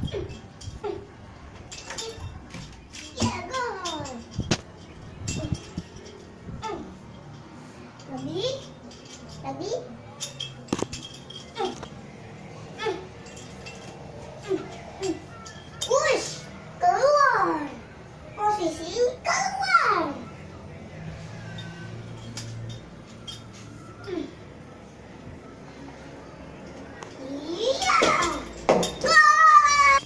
Ya, gol. Lebih. Lagi. Push. Keluar. Posisi keluar. Iya. Gol.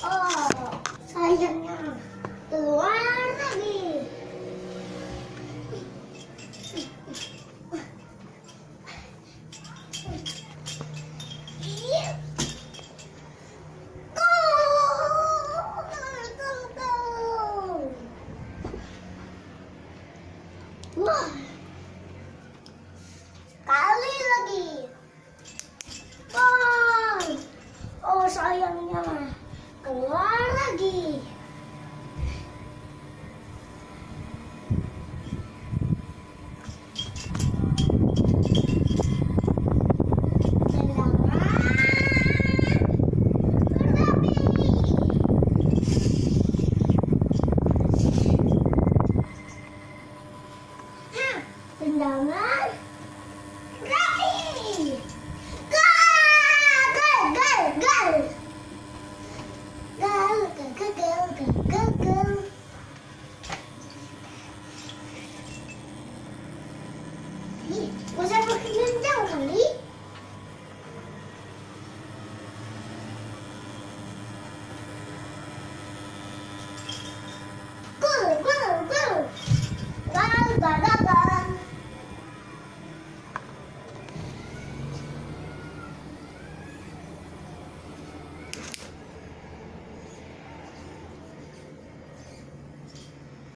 Oh, sayangnya keluar lagi. Iya. Gol. Wah, sekali lagi. Gol. Oh, sayangnya keluar lagi.